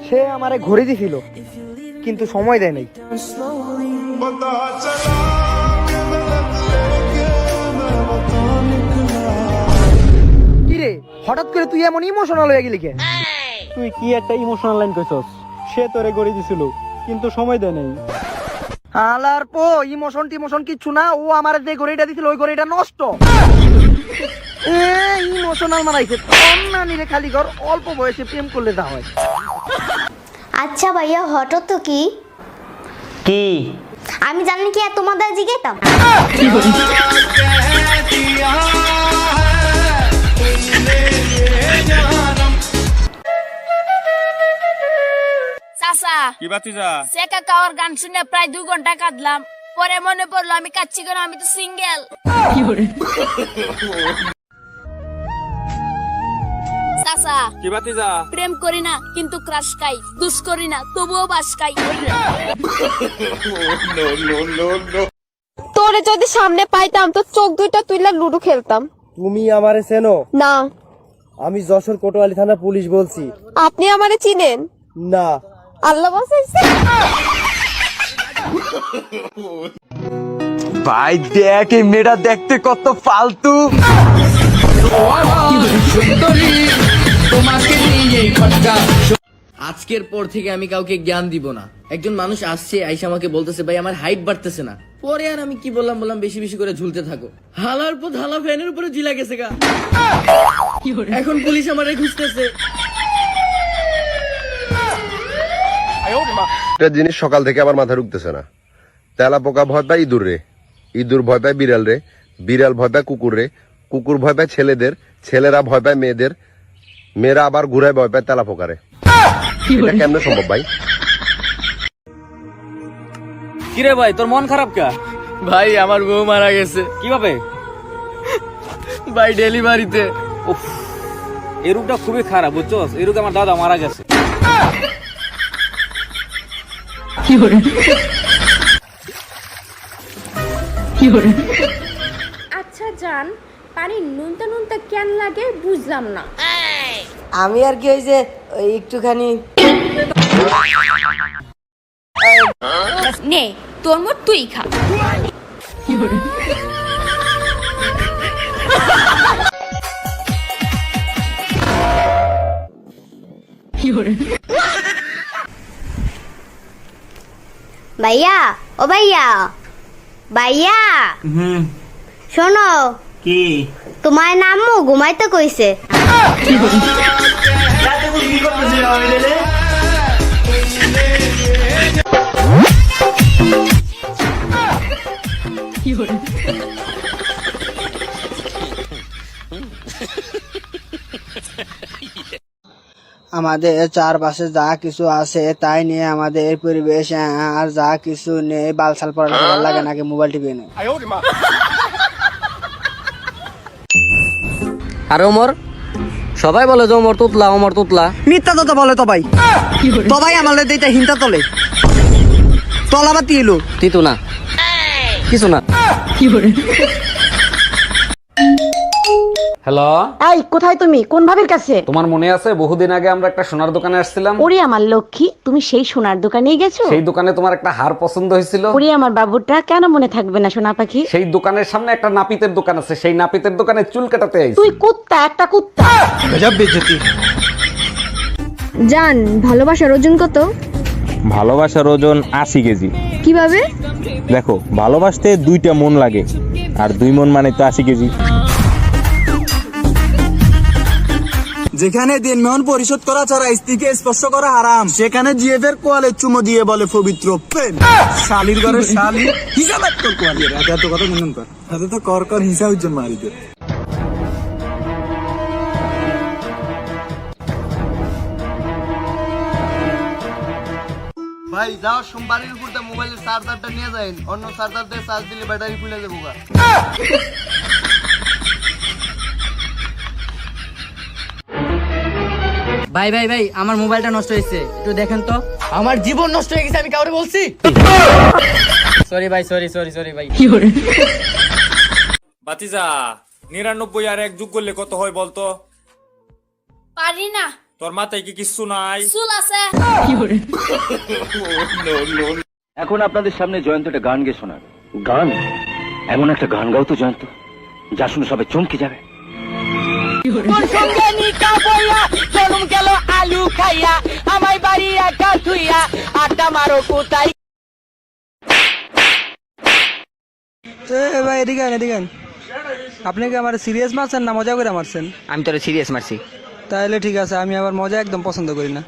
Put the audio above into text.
সে আমারে ঘড়ি দিছিল, কিন্তু সময় দেয় নাই। কিরে, হঠাৎ করে তুই এমন ইমোশনাল হয়ে গেলি কেন? তুই কি একটা ইমোশনাল লাইন কইছস? সে তোরে গড়ি দিছিল, কিন্তু সময় দেয় নাই। আলার পো ইমোশন টিমোশন কিচ্ছু না, ও আমার যে ঘড়িটা দিছিল ওই ঘড়িটা নষ্ট। ইমোশনাল মারাইছে। না নিলে খালি ঘর, অল্প বয়সে প্রেম করলে যা হয়। আচ্ছা ভাইয়া, হঠাৎ তো কি কি আমি জানি কি আর তোমাদের জিজ্ঞেতাম। চাচা কি বাতিজা? সে কাকাওয়ার গান শুনে প্রায় 2 ঘন্টা কাঁদলাম। পরে মনে পড়লো আমি কাচ্ছি কেন, আমি তো সিঙ্গেল। চাচা কি বাতিজা? প্রেম করি না কিন্তু ক্রাশ খাই, দুষ করি না তবুও বাস খাই। তোরে যদি সামনে পাইতাম তো চোখ দুইটা তুইলা লুডো খেলতাম। তুমি আমারে চেনো? না। আমি যশোর কোতোয়ালি থানা পুলিশ বলছি। আপনি আমারে চিনেন? না। আল্লাহ বাঁচাইছে। ভাই দেখ, এই মেয়েটা দেখতে কত ফালতু। আজকের পর থেকে আমি কাউকে জ্ঞান দিব না। একজন মানুষ আসছে, আইসা আমাকে বলতেছে ভাই আমার হাইট বাড়তেছে না। পরে আর আমি কি বললাম বেশি বেশি করে ঝুলতে থাকো। হালার পর হালা ফ্যানের উপরে ঝিলা গেছে গা। এখন পুলিশ আমারে খুঁজতেছে। একটা জিনিস সকাল থেকে আমার মাথা ঢুকতেছে না। তেলা পোকা ভয় পায় ইঁদুর রে, ইঁদুর ভয় পায় বিড়াল রে, বিড়াল ভয় পায় কুকুর রে, কুকুর ভয় পায় ছেলেদের, ছেলেরা ভয় পায় মেয়েদের, মেয়েরা আবার ঘুরায় ভয় পায় তেলা পোকারে। এটা কেমনে সম্ভব ভাই? কিরে ভাই, তোর মন খারাপ কা? ভাই আমার বউ মারা গেছে। কিভাবে? ভাই ডেলিভারিতে। উফ, এই রোগটা খুবই খারাপ বুঝছস। এই রোগে আমার দাদা মারা গেছে। আচ্ছা জান, পানি নুনতা নুনতা কেন লাগে বুঝলাম না। আমি আর কি হয়েছে একটুখানি নে তোর মত তুই খা। ভাইয়া, ও ভাইয়া, ভাইয়া শোনো, কি তোমার নামও ঘুমাইতে কইছে। আমাদের চারপাশে যা কিছু আছে তাই নিয়ে আমাদের পরিবেশ আর যা কিছু নেই বালসাল পড়ানো ভালো লাগে নাকি মোবাইল টিভি নেই। আর ওমর, সবাই বলে যে ওমর তুতলা, ওমর তুতলা। মিথ্যা তো বলে তো ভাই, তো ভাই আমাদের দিতে হিংসা তলে তলাবাতি এলো তিতু না, কিছু না। হ্যালো, এই কোথায় তুমি? কোন ভাবির কাছে? তোমার মনে আছে বহুদিন আগে আমরা একটা সোনার দোকানে আসছিলাম? ওরে আমার লক্ষ্মী, তুমি সেই সোনার দোকানেই গেছো? সেই দোকানে তোমার একটা হার পছন্দ হয়েছিল। ওরে আমার বাবুটা, কেন মনে থাকবে না সোনা পাখি? সেই দোকানের সামনে একটা নাপিতের দোকান আছে, সেই নাপিতের দোকানে চুল কাটাতে আইছি। তুই কুত্তা, একটা কুত্তা। জান, ভালোবাসার ওজন কত? ভালোবাসার ওজন 80 কেজি। কিভাবে? দেখো, ভালোবাসতে 2টা মন লাগে, আর 2 মন মানে তো 80 কেজি। যেখানে দিনমহন পরিশোধ করা ছাড়া স্ত্রীকে স্পর্শ করা হারাম, সেখানে জিএফের কোয়ালে চুমো দিয়ে বলে পবিত্র প্রেম। শালির ঘরে শালি হিসাব তোর কোয়ালে রাতে এত কথা মনন কর, হাতে তো কর কর হিসাব উজ্জ্বল মারি দে। ভাই যাও সোমবারের উপরটা মোবাইলের চার্জারটা নিয়ে যাইন, অন্য চার্জার দিয়ে চার্জ দিলে ব্যাটারি ফুলে যাবো। ভাই ভাই ভাই, আমার মোবাইলটা নষ্ট হয়েছে, একটু দেখেন তো। আমার জীবন নষ্ট হয়ে গেছে, আমি কাউরে বলছি? সরি ভাই, সরি সরি সরি ভাই। বাতিজা, 99 আর 1 যোগ করলে কত হয় বলতো? পারি না, তোর মাথায় কি কিছু নাই? চুল আছে। এখন আপনাদের সামনে জয়ন্ত একটা গান গেয়ে শোনাবে। গান? এমন একটা গান গাও তো জয়ন্ত, যা শুনে সবাই চমকে যাবে। আলু খাইয়া আমায় বাড়ি একা থুইয়া আটা মারো কোথায়। ভাই এদিকে এদিকে আপনি কি আমার সিরিয়াস মারছেন না মজা করে মারছেন? আমি তোরে সিরিয়াস মারছি। তাহলে ঠিক আছে, আমি আবার মজা একদম পছন্দ করি না।